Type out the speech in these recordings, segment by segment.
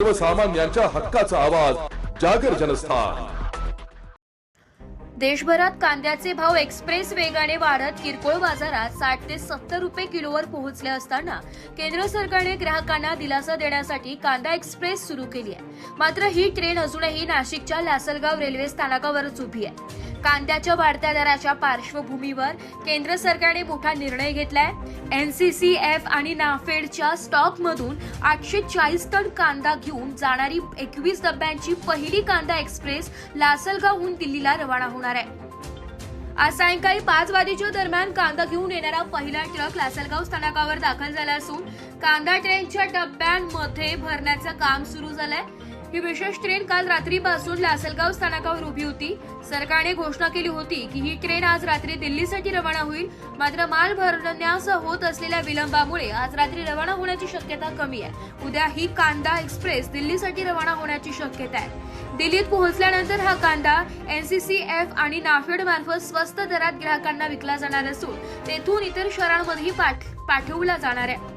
सर्वसामान्यांच्या हक्काचा आवाज जागर जनस्थान। देशभरात कांद्याचे भाव एक्सप्रेस वेगाने वाढत किरकोळ बाजारात 60 ते 70 रुपये किलोवर पोहोचले असताना केंद्र सरकारने ग्राहकांना दिलासा देण्यासाठी कांदा एक्सप्रेस सुरू केली आहे। मात्र ही ट्रेन अजूनही नाशिकच्या लासलगाव रेल्वे स्थानकावरच उभी आहे। कांद्याच्या वाढत्या दराच्या पार्श्वभूमीवर केंद्र सरकारने मोठा निर्णय घेतलाय। एनसीसीएफ आणि नाफेडच्या स्टॉकमधून 840 टन कांदा घेऊन जाणारी 21 डब्यांची पहिली कांदा एक्सप्रेस लासलगावहून दिल्लीला रवाना होणार आहे। आज सायंकाळी 5 वाजेच्या दरम्यान कांदा घेऊन येणारा पहिला ट्रक लासलगाव स्थानकावर दाखल झाला असून कांदा ट्रेनच्या डब्यांमध्ये भरण्याचं काम सुरू झालंय। ही विशेष ट्रेन काल रात्रीपासून लासलगाव स्थानकावर उभी होती। सरकारने घोषणा केली होती की ही ट्रेन आज रात्री दिल्लीसाठी रवाना होईल, मात्र माल भरण्यास होत असलेल्या विलंबामुळे आज रात्री रवाना होण्याची शक्यता कमी आहे। उद्या ही कांदा एक्सप्रेस दिल्लीसाठी रवाना होण्याची शक्यता आहे। दिल्लीत पोहोचल्यानंतर हा कांदा एनसीसीएफ आणि नाफेड मार्फत स्वस्त दरात ग्राहकांना विकला जाणार असून तेथून इतर शहरांमध्येही पाठवला जाणार आहे।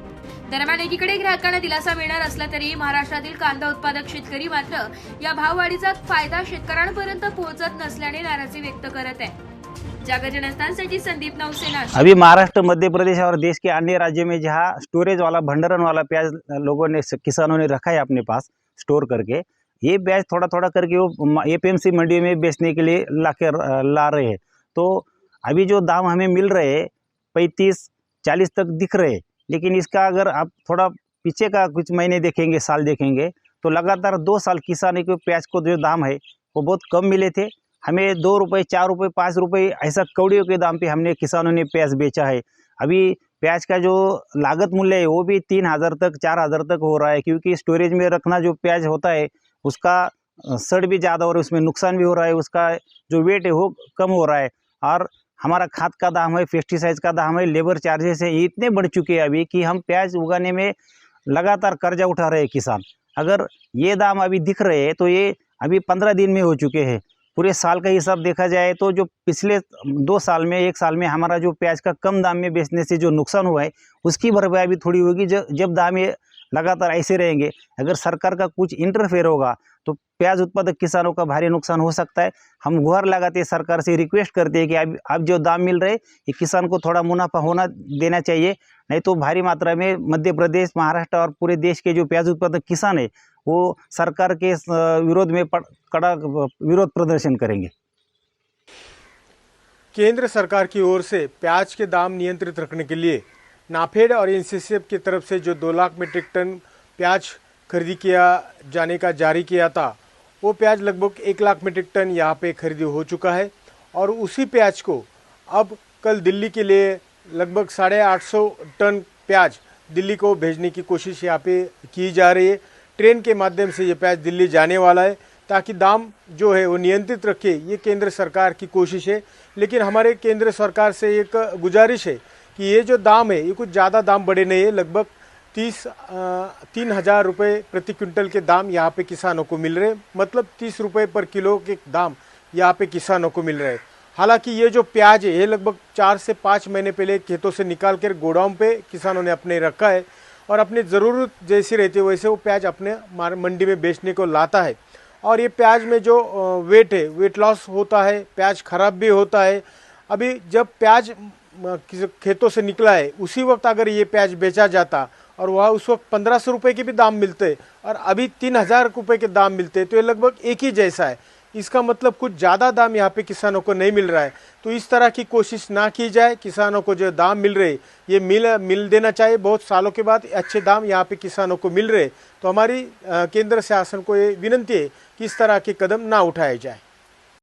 दरम्यान एकीकडे ग्राहकांना दिलासा मिळणार असला तरी महाराष्ट्रातील कांदा उत्पादक शेतकरी मात्र या भाववाढीचा फायदा शेतकऱ्यांपर्यंत पोहोचत नसल्याने नाराजी व्यक्त करत आहे। जागर जनस्थानसाठी संदीप नवसेना। अभी महाराष्ट्र, मध्य प्रदेश और देश के अन्य राज्यों में जहाँ स्टोरेज वाला भंडारण वाला प्याज लोगों ने, किसानों ने रखा है अपने पास स्टोर करके, ये प्याज थोड़ा थोड़ा करके वो एपीएमसी मंडी में बेचने के लिए ला रहे हैं। तो अभी जो दाम हमें मिल रहे हैं 35-40 तक दिख रहे हैं, लेकिन इसका अगर आप थोड़ा पीछे का कुछ महीने देखेंगे, साल देखेंगे, तो लगातार 2 साल किसान के प्याज को जो दाम है वो बहुत कम मिले थे। हमें 2 रुपये, 4 रुपये, 5 रुपये ऐसा कौड़ियों के दाम पे हमने किसानों ने प्याज बेचा है। अभी प्याज का जो लागत मूल्य है वो भी 3000 तक, 4000 तक हो रहा है, क्योंकि स्टोरेज में रखना जो प्याज होता है उसका सड़ भी ज़्यादा हो रहा है, उसमें नुकसान भी हो रहा है, उसका जो वेट है वो कम हो रहा है। और हमारा खाद का दाम है, पेस्टिसाइड्स का दाम है, लेबर चार्जेस है, इतने बढ़ चुके हैं अभी कि हम प्याज उगाने में लगातार कर्जा उठा रहे हैं किसान। अगर ये दाम अभी दिख रहे हैं तो ये अभी 15 दिन में हो चुके हैं। पूरे साल का हिसाब देखा जाए तो जो पिछले 2 साल में, 1 साल में हमारा जो प्याज का कम दाम में बेचने से जो नुकसान हुआ है उसकी भरपाई भी थोड़ी होगी। जब दाम ये लगातार ऐसे रहेंगे, अगर सरकार का कुछ इंटरफेयर होगा तो प्याज उत्पादक किसानों का भारी नुकसान हो सकता है। हम गुहार लगाते हैं, सरकार से रिक्वेस्ट करते हैं कि अब जो दाम मिल रहे ये किसान को थोड़ा मुनाफा होना देना चाहिए, नहीं तो भारी मात्रा में मध्य प्रदेश, महाराष्ट्र और पूरे देश के जो प्याज उत्पादक किसान है वो सरकार के विरोध में कड़ा विरोध प्रदर्शन करेंगे। केंद्र सरकार की ओर से प्याज के दाम नियंत्रित रखने के लिए नाफेड और एनसीसीएफ की तरफ से जो 2 लाख मीट्रिक टन प्याज खरीदी किया जाने का जारी किया था, वो प्याज लगभग 1 लाख मीट्रिक टन यहाँ पे खरीदी हो चुका है। और उसी प्याज को अब कल दिल्ली के लिए लगभग 850 टन प्याज दिल्ली को भेजने की कोशिश यहाँ पे की जा रही है। ट्रेन के माध्यम से ये प्याज दिल्ली जाने वाला है ताकि दाम जो है वो नियंत्रित रखे, ये केंद्र सरकार की कोशिश है। लेकिन हमारे केंद्र सरकार से एक गुजारिश है कि ये जो दाम है ये कुछ ज़्यादा दाम बड़े नहीं है। लगभग 3,000 रुपये प्रति क्विंटल के दाम यहाँ पे किसानों को मिल रहे हैं, मतलब 30 रुपये पर किलो के दाम यहाँ पे किसानों को मिल रहे हैं। हालांकि ये जो प्याज है ये लगभग 4 से 5 महीने पहले खेतों से निकाल कर गोडाउन पे किसानों ने अपने रखा है और अपनी ज़रूरत जैसी रहती है वैसे वो प्याज अपने मंडी में बेचने को लाता है। और ये प्याज में जो वेट है, वेट लॉस होता है, प्याज खराब भी होता है। अभी जब प्याज खेतों से निकला है उसी वक्त अगर ये प्याज बेचा जाता और वह उस वक्त 1500 रुपये के भी दाम मिलते और अभी 3000 रुपये के दाम मिलते, तो ये लगभग एक ही जैसा है। इसका मतलब कुछ ज़्यादा दाम यहाँ पे किसानों को नहीं मिल रहा है। तो इस तरह की कोशिश ना की जाए, किसानों को जो दाम मिल रहे ये मिल देना चाहिए। बहुत सालों के बाद अच्छे दाम यहाँ पे किसानों को मिल रहे, तो हमारी केंद्र शासन को ये विनती है कि इस तरह के कदम ना उठाए जाए।